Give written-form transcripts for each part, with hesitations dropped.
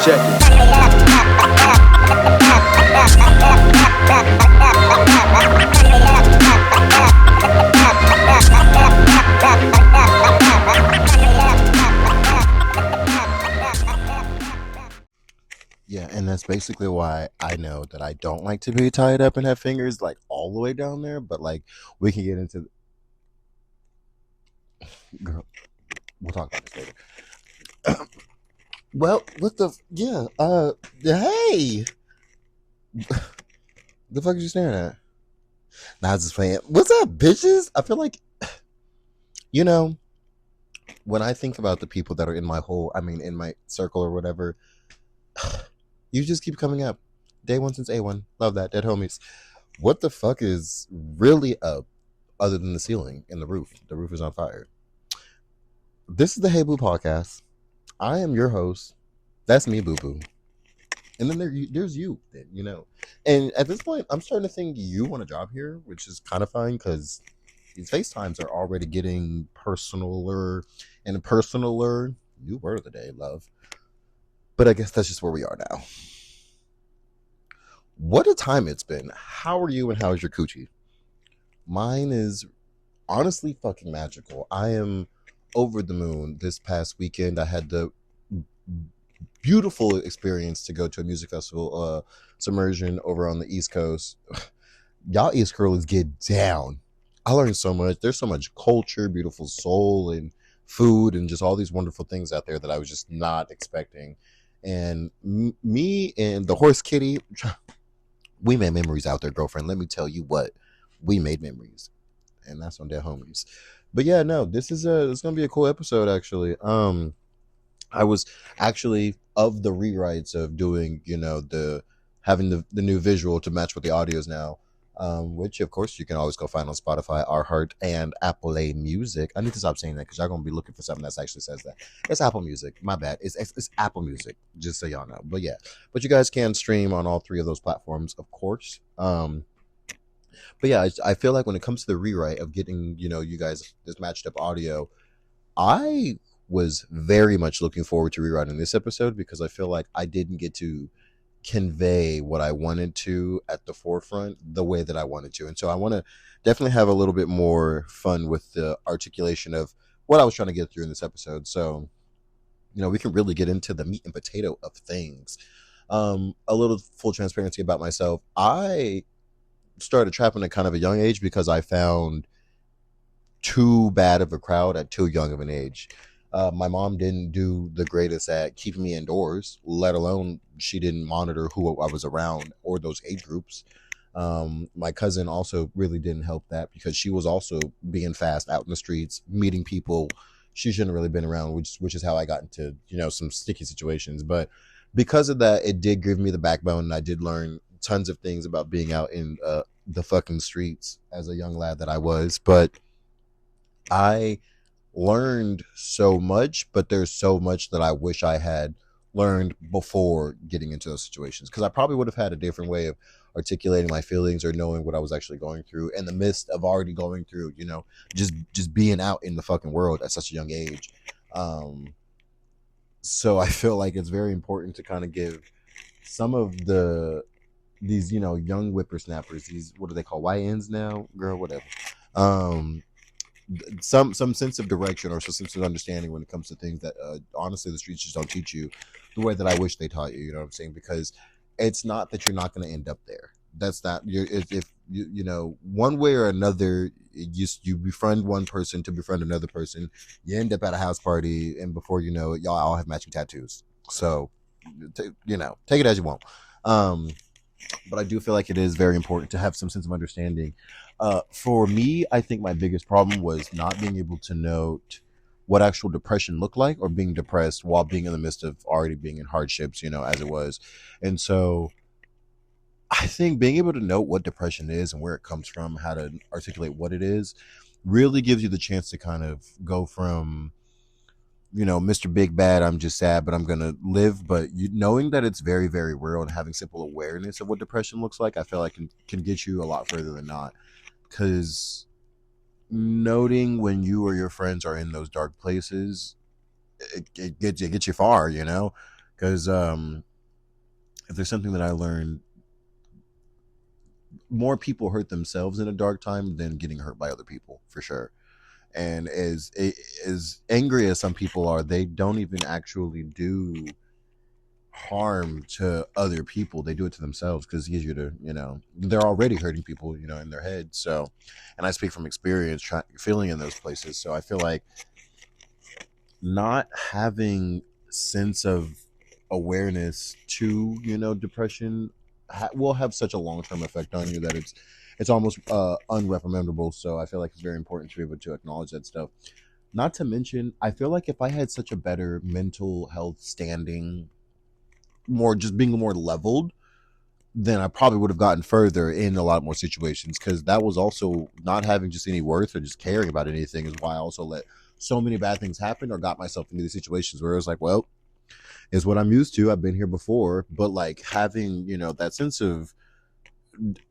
Check it. Yeah, and that's basically why I know that I don't like to be tied up and have fingers like all the way down there. But like, we can get into. Girl, we'll talk about this later. Well, what the? Yeah. Hey, the fuck is you staring at? Nah, I was just playing. What's up, bitches? I feel like, you know, when I think about the people that are in my in my circle or whatever, you just keep coming up. Day one since A1. Love that. Dead homies. What the fuck is really up other than the ceiling and the roof? The roof is on fire. This is the Hey Boo podcast. I am your host. That's me, Boo Boo. And then there's you, then. And at this point, I'm starting to think you want a job here, which is kind of fine because these FaceTimes are already getting personaler and personaler. New word of the day, love. But I guess that's just where we are now. What a time it's been. How are you and how is your coochie? Mine is honestly fucking magical. I am over the moon. This past weekend, I had the beautiful experience to go to a music festival, Submersion, over on the East Coast. Y'all East Coasters get down. I learned so much. There's so much culture, beautiful soul, and food, and just all these wonderful things out there that I was just not expecting. And me and the horse kitty, we made memories out there, girlfriend. Let me tell you what, we made memories, and that's on Dead Homies. But yeah, no, it's gonna be a cool episode actually. I was actually of the rewrites of doing, having the new visual to match with the audios now, which of course you can always go find on Spotify, Our Heart, and Apple Music. I need to stop saying that because y'all gonna be looking for something that actually says that. It's Apple Music. My bad. It's Apple Music. Just so y'all know. But yeah, but you guys can stream on all three of those platforms, of course. But yeah, I feel like when it comes to the rewrite of getting, you guys this matched up audio, I was very much looking forward to rewriting this episode because I feel like I didn't get to convey what I wanted to at the forefront the way that I wanted to. And so I want to definitely have a little bit more fun with the articulation of what I was trying to get through in this episode. So, we can really get into the meat and potato of things. A little full transparency about myself. I started trapping at kind of a young age because I found too bad of a crowd at too young of an age. My mom didn't do the greatest at keeping me indoors, let alone she didn't monitor who I was around or those age groups. My cousin also really didn't help that because she was also being fast out in the streets, meeting people she shouldn't have really been around, which is how I got into, some sticky situations. But because of that, it did give me the backbone, and I did learn tons of things about being out in the fucking streets as a young lad that I was. But I learned so much, but there's so much that I wish I had learned before getting into those situations, because I probably would have had a different way of articulating my feelings or knowing what I was actually going through in the midst of already going through, just being out in the fucking world at such a young age. So I feel like it's very important to kind of give some of these young whippersnappers, these, what do they call, YNs now, girl, whatever, some sense of direction or some sense of understanding when it comes to things that honestly the streets just don't teach you the way that I wish they taught you. You know what I'm saying? Because it's not that you're not going to end up there. That's not, if you one way or another, you befriend one person to befriend another person, you end up at a house party, and before you know it, y'all all have matching tattoos. So take it as you want. But I do feel like it is very important to have some sense of understanding. For me, I think my biggest problem was not being able to note what actual depression looked like, or being depressed while being in the midst of already being in hardships, as it was. And so I think being able to note what depression is and where it comes from, how to articulate what it is, really gives you the chance to kind of go from, Mr. Big Bad, I'm just sad, but I'm going to live. But knowing that it's very, very real and having simple awareness of what depression looks like, I feel like can get you a lot further than not. Because noting when you or your friends are in those dark places, it gets you far, Because if there's something that I learned, more people hurt themselves in a dark time than getting hurt by other people, for sure. And as angry as some people are, they don't even actually do harm to other people. They do it to themselves because it's easier to, they're already hurting people, in their head. So, and I speak from experience, feeling in those places. So I feel like not having sense of awareness to, depression will have such a long-term effect on you that it's almost unreprimandable. So I feel like it's very important to be able to acknowledge that stuff. Not to mention, I feel like if I had such a better mental health standing, more just being more leveled, then I probably would have gotten further in a lot more situations, because that was also not having just any worth or just caring about anything is why I also let so many bad things happen or got myself into these situations where it was like, well, it's what I'm used to. I've been here before. But like having, that sense of,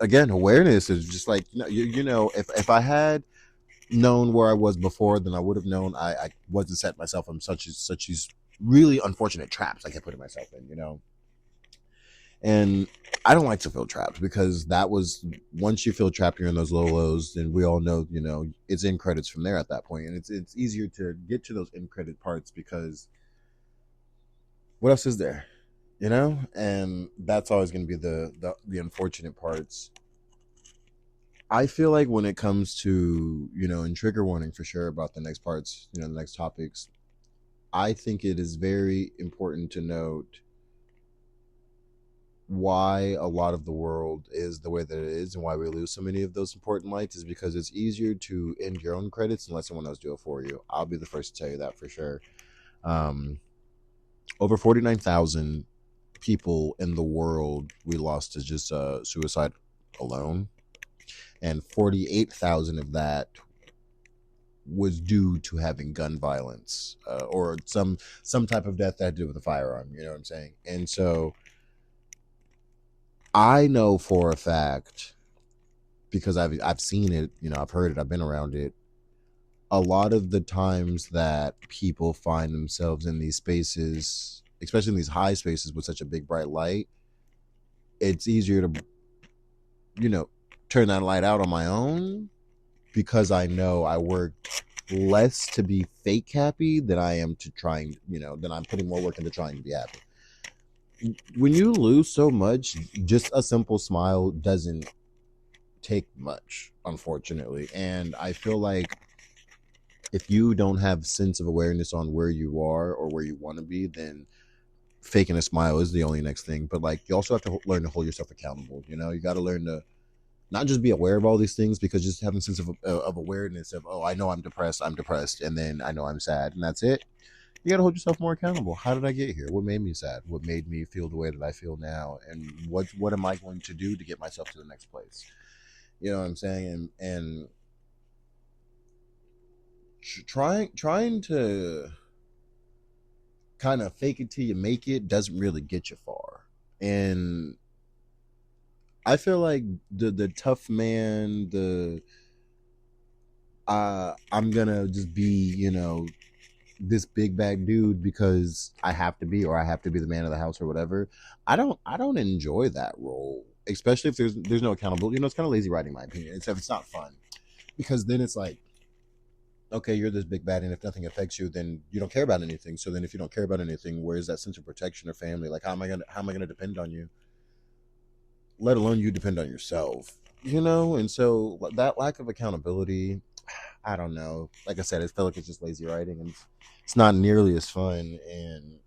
again, awareness is just like, if I had known where I was before, then I would have known I wasn't setting myself in such these really unfortunate traps I kept putting myself in. And I don't like to feel trapped, because that was, once you feel trapped, you're in those low lows, then we all know, it's in credits from there at that point. And it's easier to get to those in credit parts, because what else is there? And that's always going to be the unfortunate parts. I feel like when it comes to, and trigger warning for sure about the next parts, the next topics, I think it is very important to note why a lot of the world is the way that it is, and why we lose so many of those important lights, is because it's easier to end your own credits and let someone else do it for you. I'll be the first to tell you that for sure. Um, Over 49,000 people in the world we lost to just suicide alone, and 48,000 of that was due to having gun violence, or some type of death that had to do with a firearm. You know what I'm saying? And so I know for a fact, because I've seen it, I've heard it, I've been around it. A lot of the times that people find themselves in these spaces, especially in these high spaces with such a big bright light, it's easier to, turn that light out on my own, because I know I work less to be fake happy than I am to trying, than I'm putting more work into trying to be happy. When you lose so much, just a simple smile doesn't take much, unfortunately. And I feel like if you don't have sense of awareness on where you are or where you want to be, then faking a smile is the only next thing. But like, you also have to learn to hold yourself accountable. You got to learn to not just be aware of all these things, because just having a sense of awareness of, oh, I know I'm depressed, and then I know I'm sad, and that's it. You got to hold yourself more accountable. How did I get here? What made me sad? What made me feel the way that I feel now? And what am I going to do to get myself to the next place? You know what I'm saying? And trying to kind of fake it till you make it doesn't really get you far. And I feel like the tough man, I'm gonna just be, this big bad dude because I have to be, or I have to be the man of the house or whatever. I don't enjoy that role, especially if there's no accountability. It's kind of lazy writing, in my opinion. It's not fun, because then it's like, okay, you're this big bad, and if nothing affects you, then you don't care about anything. So then, if you don't care about anything, where's that sense of protection or family? Like, how am I gonna depend on you? Let alone you depend on yourself. And so that lack of accountability, I don't know. Like I said, I feel like it's just lazy writing, and it's not nearly as fun. And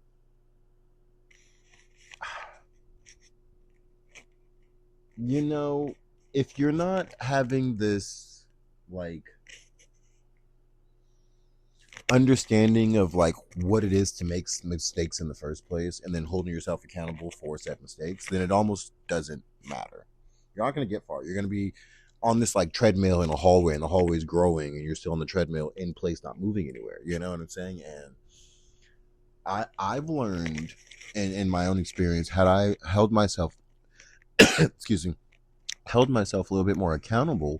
you know, if you're not having this like understanding of like what it is to make mistakes in the first place, and then holding yourself accountable for said mistakes, then it almost doesn't matter. You're not going to get far. You're going to be on this like treadmill in a hallway, and the hallway's growing, and you're still on the treadmill in place, not moving anywhere. You know what I'm saying? And I've learned in my own experience, had I held myself excuse me, held myself a little bit more accountable,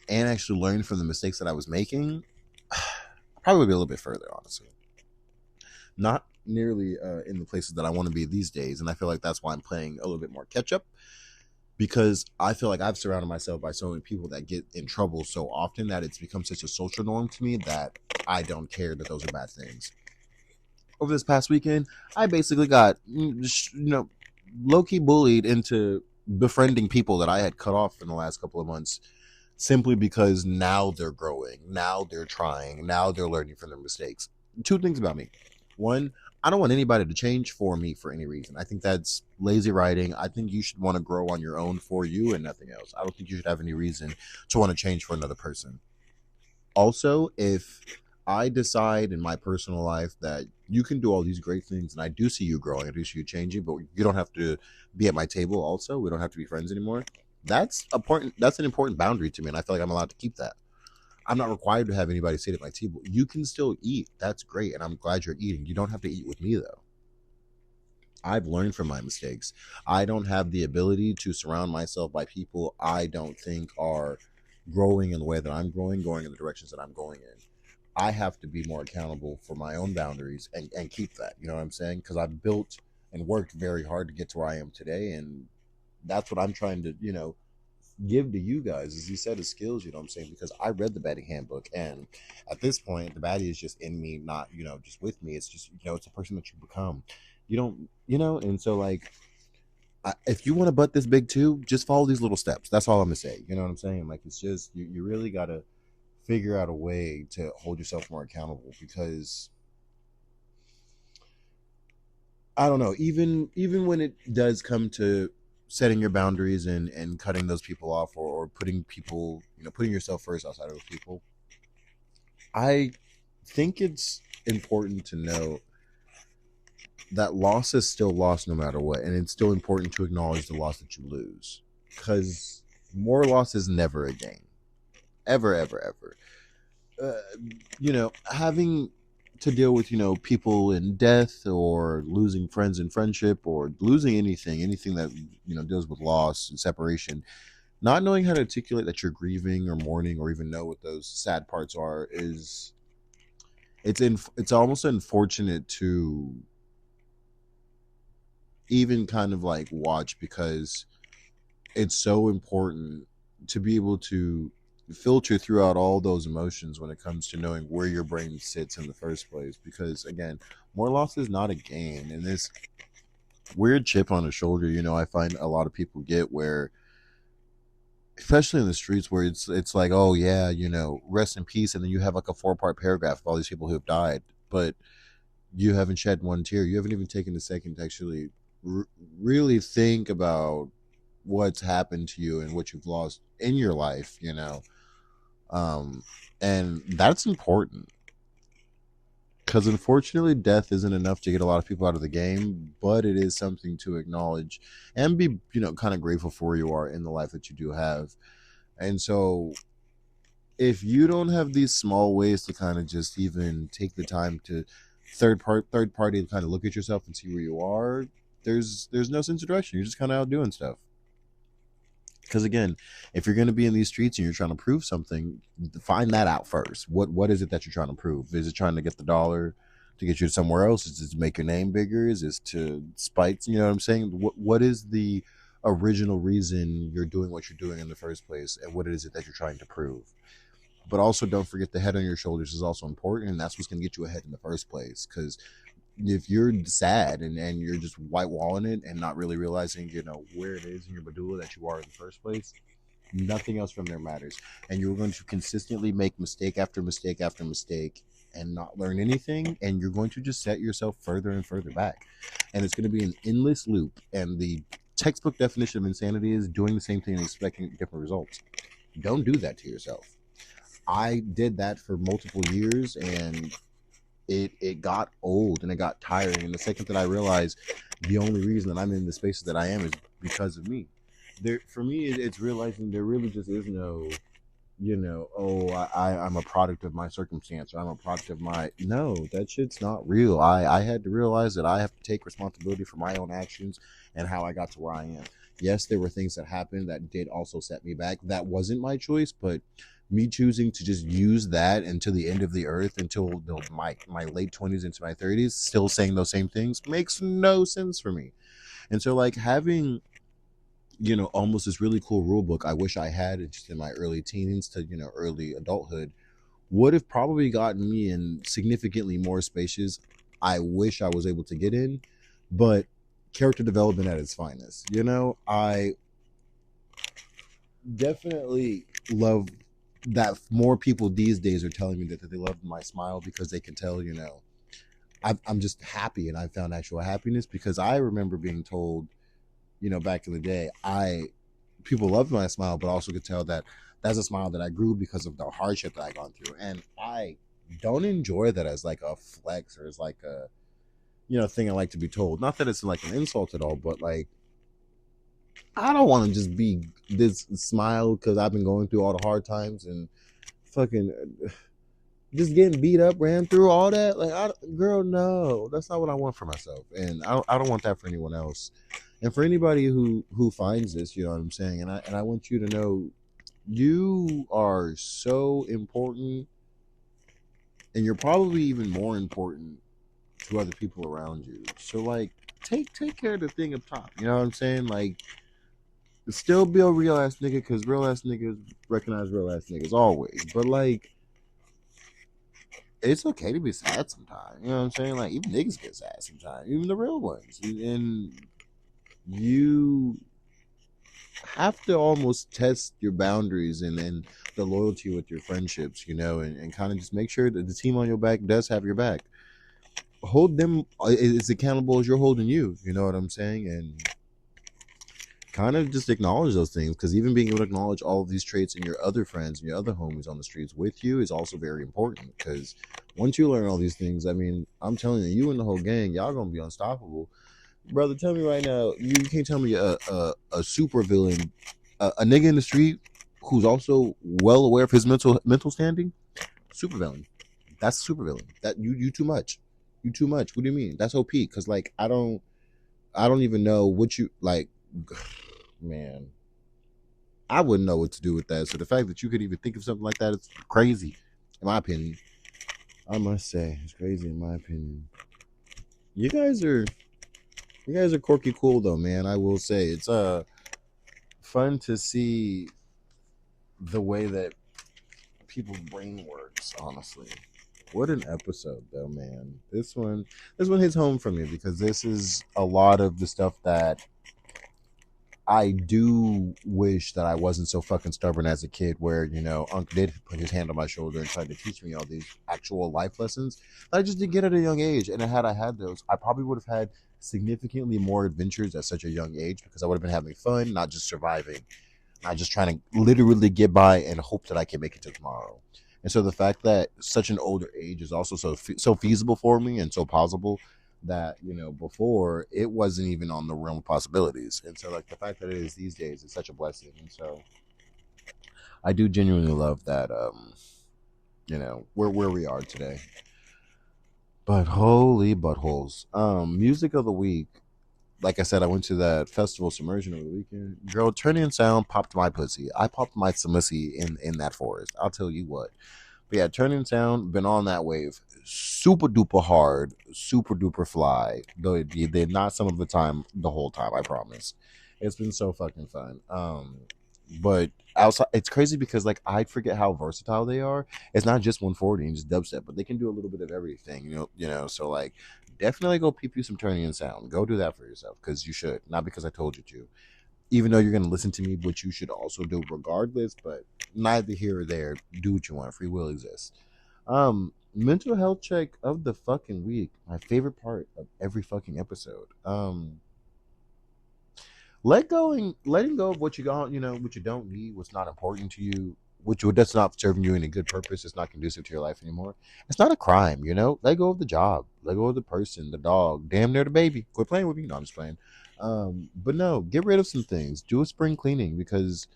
and actually learned from the mistakes that I was making, I probably would be a little bit further, honestly. nearly in the places that I want to be these days. And I feel like that's why I'm playing a little bit more catch up, because I feel like I've surrounded myself by so many people that get in trouble so often that it's become such a social norm to me that I don't care that those are bad things. Over this past weekend, I basically got, low-key bullied into befriending people that I had cut off in the last couple of months, simply because now they're growing, now they're trying, now they're learning from their mistakes. Two things about me. One, I don't want anybody to change for me for any reason. I think that's lazy writing. I think you should want to grow on your own for you and nothing else. I don't think you should have any reason to want to change for another person. Also, if I decide in my personal life that you can do all these great things and I do see you growing, I do see you changing, but you don't have to be at my table also. We don't have to be friends anymore. That's an important boundary to me, and I feel like I'm allowed to keep that. I'm not required to have anybody sit at my table. You can still eat. That's great, and I'm glad you're eating. You don't have to eat with me, though. I've learned from my mistakes. I don't have the ability to surround myself by people I don't think are growing in the way that I'm growing, going in the directions that I'm going in. I have to be more accountable for my own boundaries and keep that. You know what I'm saying? Because I've built and worked very hard to get to where I am today, and that's what I'm trying to, give to you guys is these set of skills, you know what I'm saying? Because I read the baddie handbook, and at this point, the baddie is just in me, not, just with me. It's just, it's a person that you become. You don't, and so like, if you want to butt this big too, just follow these little steps. That's all I'm gonna say. You know what I'm saying? Like, it's just, you really gotta figure out a way to hold yourself more accountable, because I don't know, even when it does come to setting your boundaries and cutting those people off, or putting people, putting yourself first outside of those people, I think it's important to know that loss is still loss no matter what, and it's still important to acknowledge the loss that you lose, because more loss is never a gain, ever, ever, ever. Having to deal with, people in death, or losing friends in friendship, or losing anything that, deals with loss and separation, not knowing how to articulate that you're grieving or mourning, or even know what those sad parts are, is it's almost unfortunate to even kind of like watch, because it's so important to be able to filter throughout all those emotions when it comes to knowing where your brain sits in the first place. Because again, more loss is not a gain, and this weird chip on the shoulder, I find a lot of people get, where especially in the streets, where it's like, oh yeah, rest in peace, and then you have like a 4-part paragraph of all these people who have died, but you haven't shed one tear. You haven't even taken a second to actually really think about what's happened to you and what you've lost in your life, and that's important, because unfortunately death isn't enough to get a lot of people out of the game, but it is something to acknowledge and be, kind of grateful for where you are in the life that you do have. And so if you don't have these small ways to kind of just even take the time to third party to kind of look at yourself and see where you are, there's no sense of direction. You're just kind of out doing stuff. Because again, if you're going to be in these streets and you're trying to prove something, find that out first. What is it that you're trying to prove? Is it trying to get the dollar to get you somewhere else? Is it to make your name bigger? Is it to spite? You know what I'm saying? What is the original reason you're doing what you're doing in the first place, and what is it that you're trying to prove? But also, don't forget, the head on your shoulders is also important, and that's what's going to get you ahead in the first place. Because if you're sad and you're just white walling it and not really realizing, where it is in your medulla that you are in the first place, nothing else from there matters. And you're going to consistently make mistake after mistake after mistake and not learn anything. And you're going to just set yourself further and further back. And it's going to be an endless loop. And the textbook definition of insanity is doing the same thing and expecting different results. Don't do that to yourself. I did that for multiple years, and it got old and it got tiring. And the second that I realized the only reason that I'm in the spaces that I am is because of me. For me, it's realizing there really just is no, I'm a product of my circumstance, or I'm a product of my, no, that shit's not real. I had to realize that I have to take responsibility for my own actions and how I got to where I am. Yes, there were things that happened that did also set me back. That wasn't my choice, but me choosing to just use that until the end of the earth, until my late 20s into my 30s, still saying those same things makes no sense for me. And so like having, almost this really cool rule book I wish I had just in my early teens to, early adulthood, would have probably gotten me in significantly more spaces I wish I was able to get in. But character development at its finest, I definitely love that more people these days are telling me that they love my smile because they can tell, I'm just happy and I found actual happiness. Because I remember being told, back in the day, people loved my smile, but also could tell that that's a smile that I grew because of the hardship that I gone through. And I don't enjoy that as like a flex or as like a, thing I like to be told. Not that it's like an insult at all, but like, I don't want to just be this smile because I've been going through all the hard times and fucking just getting beat up, ran through all that. Like, girl, no, that's not what I want for myself, and I don't want that for anyone else. And for anybody who finds this, you know what I'm saying. And I want you to know, you are so important, and you're probably even more important to other people around you. So like, take care of the thing up top. You know what I'm saying? Like, still be a real ass nigga, because real ass niggas recognize real ass niggas always. But like, it's okay to be sad sometimes. You know what I'm saying? Like, even niggas get sad sometimes, even the real ones. And you have to almost test your boundaries and the loyalty with your friendships, and kind of just make sure that the team on your back does have your back. Hold them as accountable as you're holding you. You know what I'm saying? And kind of just acknowledge those things, because even being able to acknowledge all of these traits in your other friends and your other homies on the streets with you is also very important. Because once you learn all these things, I mean, I'm telling you, you and the whole gang, y'all gonna be unstoppable. Brother, tell me right now, you can't tell me a super villain, a nigga in the street who's also well aware of his mental standing. Super villain. That's a super villain. That you too much. You too much. What do you mean? That's OP. Because like, I don't even know what you like. Man, I wouldn't know what to do with that. So the fact that you could even think of something like that is crazy, in my opinion. I must say, it's crazy in my opinion. You guys are quirky cool though, man. I will say it's fun to see the way that people's brain works, honestly. What an episode though, man. This one hits home for me, because this is a lot of the stuff that I do wish that I wasn't so fucking stubborn as a kid, where, Unc did put his hand on my shoulder and tried to teach me all these actual life lessons that I just didn't get at a young age. And had I had those, I probably would have had significantly more adventures at such a young age, because I would have been having fun, not just surviving, not just trying to literally get by and hope that I can make it to tomorrow. And so the fact that such an older age is also so feasible for me and so possible, that before it wasn't even on the realm of possibilities. And so like, the fact that it is these days is such a blessing. And so I do genuinely love that, where we are today. But holy buttholes. Music of the week, like I said, I went to that festival Submersion over the weekend. Girl, Turning Sound popped my pussy. I popped my samussy in that forest, I'll tell you what. But yeah, Turning Sound, been on that wave. Super duper hard, super duper fly. Though they're not some of the time, the whole time, I promise. It's been so fucking fun. But outside, it's crazy because like, I forget how versatile they are. It's not just 140 and just dubstep, but they can do a little bit of everything. So like, definitely go peep you some Turning Sound. Go do that for yourself, because you should. Not because I told you to, even though you're going to listen to me, which you should also do regardless. But neither here or there. Do what you want. Free will exists. Mental health check of the fucking week. My favorite part of every fucking episode. Letting go of what you don't, what you don't need, what's not important to you, that's not serving you any good purpose, it's not conducive to your life anymore. It's not a crime, Let go of the job, let go of the person, the dog, damn near the baby. Quit playing with me. No, I'm just playing. But no, get rid of some things. Do a spring cleaning, because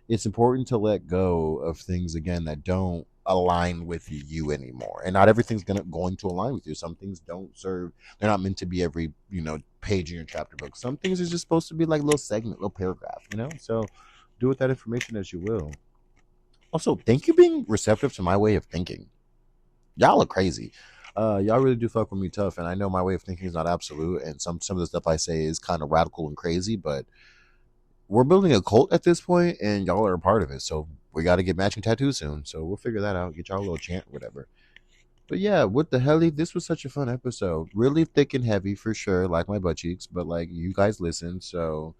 it's important to let go of things again that don't align with you anymore. And not everything's going to align with you. Some things don't serve. They're not meant to be every page in your chapter book. Some things are just supposed to be like little segment, little paragraph. So do with that information as you will. Also, thank you being receptive to my way of thinking. Y'all are crazy. Y'all really do fuck with me tough, and I know my way of thinking is not absolute, and some of the stuff I say is kind of radical and crazy, but we're building a cult at this point, and y'all are a part of it. So we got to get matching tattoos soon. So we'll figure that out. Get y'all a little chant, whatever. But yeah, what the hell? This was such a fun episode. Really thick and heavy for sure, like my butt cheeks. But like you guys listen, so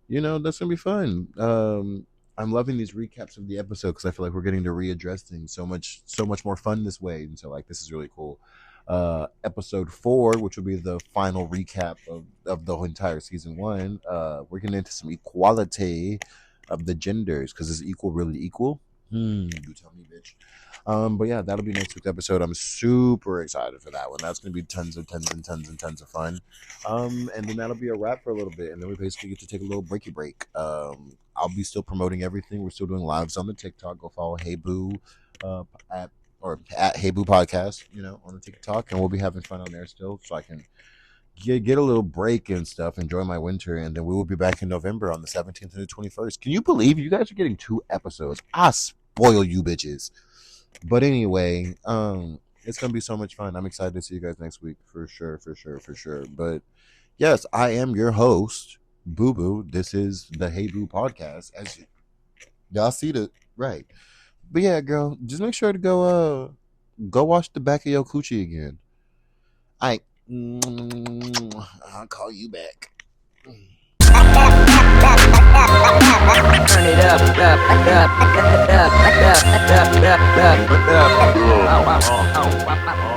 that's gonna be fun. I'm loving these recaps of the episode because I feel like we're getting to readdress things so much more fun this way, and so like this is really cool. Episode 4, which will be the final recap of the entire season 1. We're getting into some equality of the genders because is equal really equal? You tell me, bitch. But yeah, that'll be next week's episode. I'm super excited for that one. That's gonna be tons and tons of fun. And then that'll be a wrap for a little bit, and then we basically get to take a little breaky break. I'll be still promoting everything. We're still doing lives on the TikTok. Go follow Hey Boo at Hey Boo Podcast, on the TikTok, and we'll be having fun on there still, so I can get a little break and stuff, enjoy my winter, and then we will be back in November on the 17th and the 21st. Can you believe you guys are getting 2 episodes? I spoil you bitches. But anyway, it's gonna be so much fun. I'm excited to see you guys next week for sure. But yes, I am your host, Boo Boo. This is the Hey Boo Podcast. As y'all see the right. But yeah, girl, just make sure to go wash the back of your coochie again. I'll call you back. Turn it up.